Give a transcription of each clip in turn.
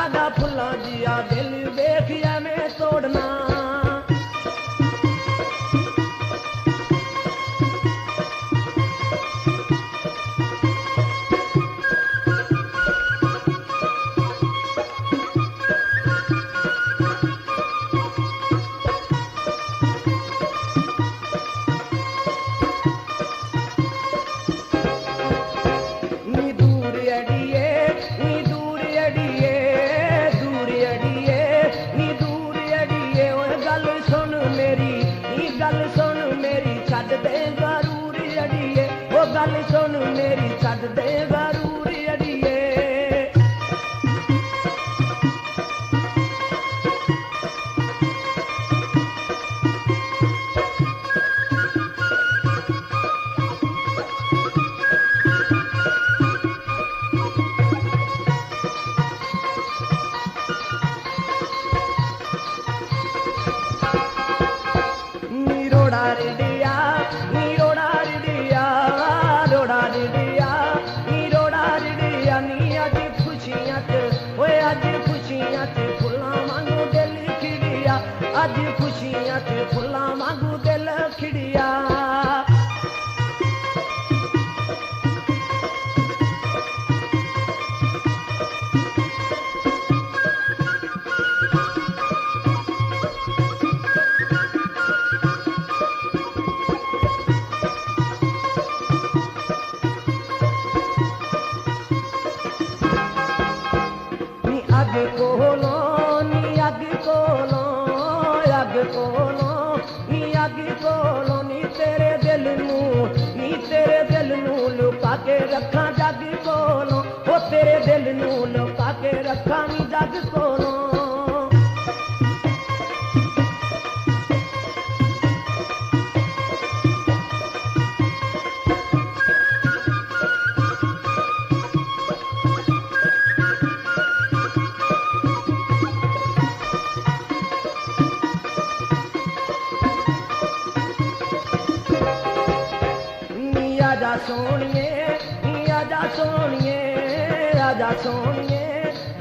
साडा फुल्ला जिया दिल वेख एवें तोड़ना। गल सुन मेरी छड़ दे जरूर अड़िए। नीरोड़ा रिडिया नीरोड़ा रिडिया रोड़ा रिडिया नीरोड़ा रिडिया नी अज खुशियां च ओए अज खुशियां च फुल्लां वांगू दिल खिड़िया। अज खुशियां च फुल्लां वांगू दिल खिड़िया। अग कोलों नी अग कोलों अग कोलों नी अग कोलों नी तेरे दिल नू लुका के रखा जग कोलों। ओ तेरे दिल नू लुका के रखा नी जग कोलों। आजा सोनिए नी आजा सोनिए आजा सोनिए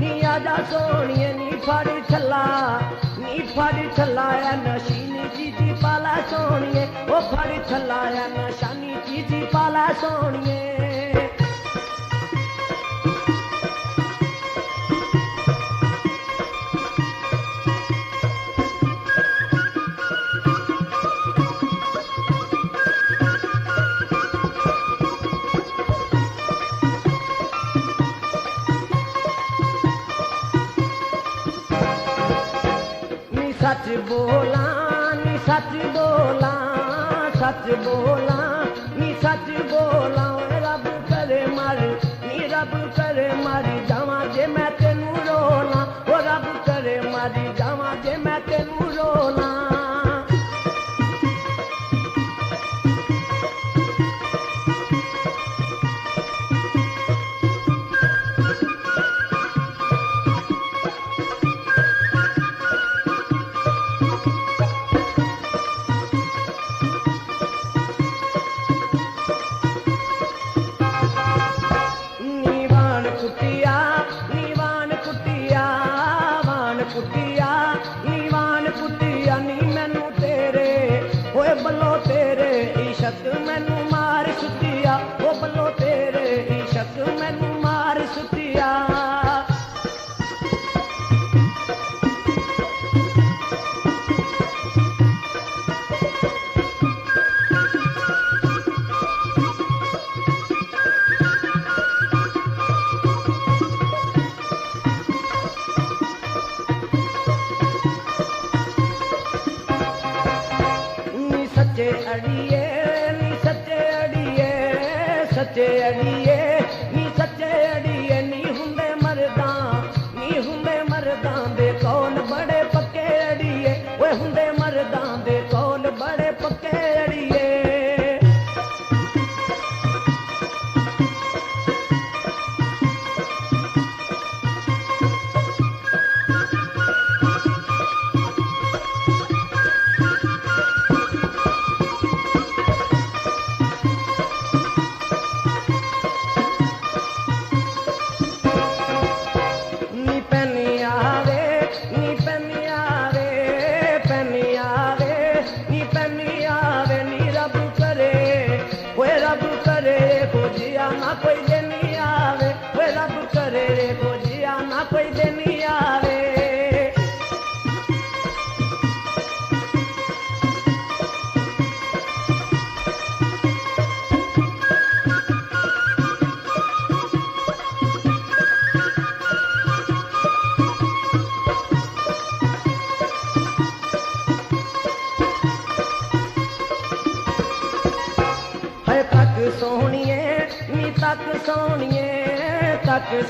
नी आजा सोनिए नी फड़ छला है नशीनी चीजी पाला सोनिए। ओ फड़ छला है नशानी चीजी पाला सोनिए। सच बोला नी सच बोला सच बोला नी सच बोला। रब करे मारी जावा जे मैं तेनू रोला। ओ रब करे मारी जावा जे मैं तेनू रोला। नीवान कुटिया नी मैनू तेरे ओए बल्लो तेरे इशक मैनू मार सुटिया। ओ बल्लो तेरे इशक मैनू मार सुटिया। सच्चे अड़िए नी सच्चे अड़िए सच्चे अड़िए नी सच्चे अड़िए नी हुंदे मरदां दे कौल बड़े पक्के अड़िए। ओए हुंदे मरदां दे कौल बड़े पक्के अड़िए।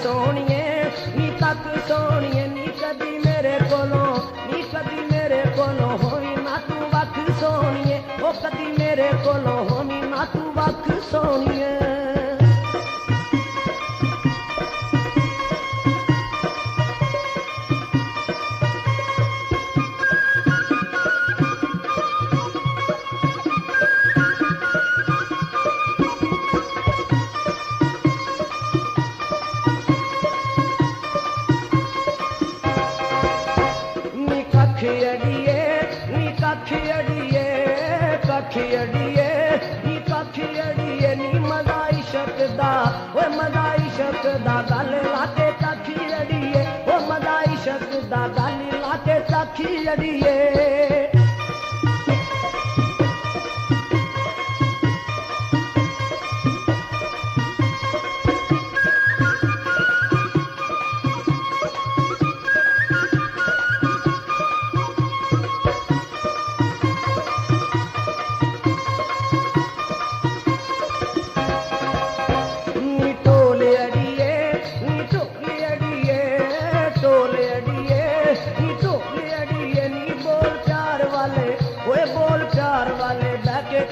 सोनिए नी तक सोनिए नी कदी मेरे कोलों नी कदी मेरे कोलों होई ना तू वख सोनिए ओ कदी मेरे कोलों होई ना तू वख सोनिए अड़िए नी मजा इशक दा ओ मजा इशक दा गल लाके चखी अड़िए ओ मजा इशक दा गल लाके चखी अड़िए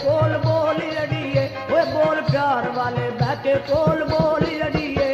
कोल बोल अड़िए वो बोल प्यार वाले बैठे कोल बोल अड़िए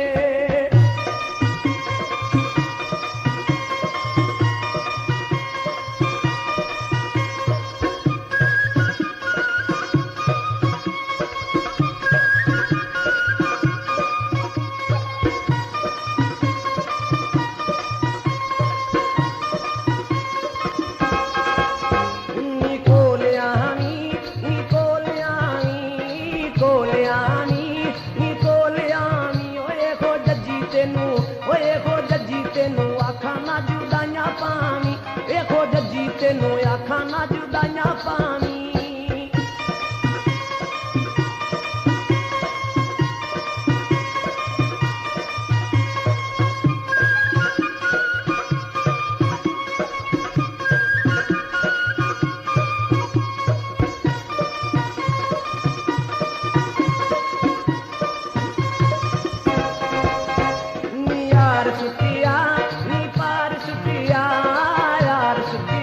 तेनू आखा ना जुदाइयां पानी नी यार सुखिया नी पार सुखिया यार सुखिया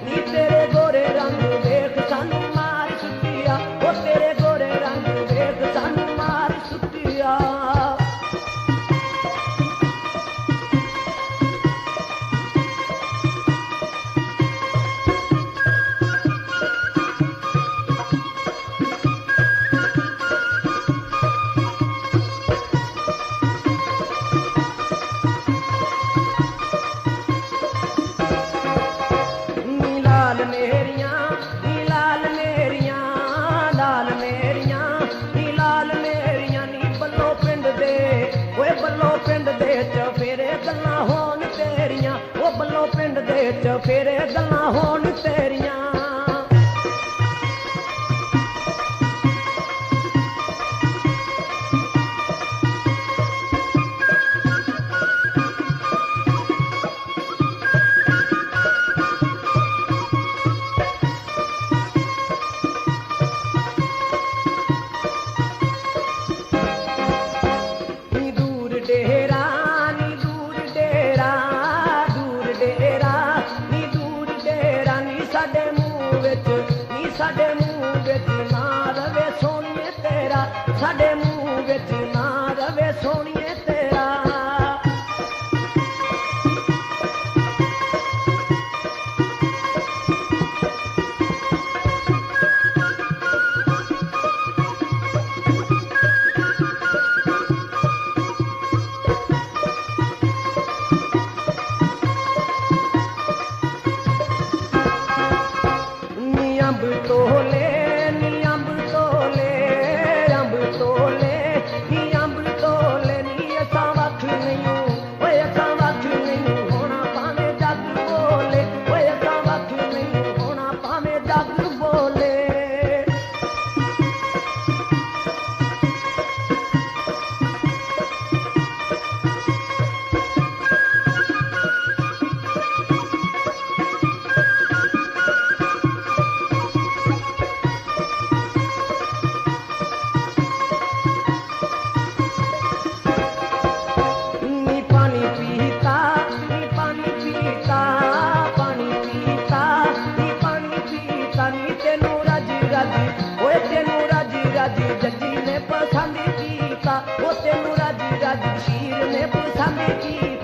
नी तेरे गोरे रंग देख सानू मार सुटिया ओ तेरे गोरे रंग देख सानू मार सुटिया चफेरे गल्लां होन तेरियां ओ बल्लो पिंड दे चफेरे गल्लां होन तेरियां साडे मुंह विच ना रवे सोनिए तेरा साडे मुंह विच ना रवे सोनिए तेरा अंब तोले नी अंब तोले नी अंब तोले नी ਉਹ ਤੈਨੂੰ ਰਾਜੀ ਰਾਜੀ ਸ਼ੀਰ ਨੇ ਪਸੰਦ ਕੀਤਾ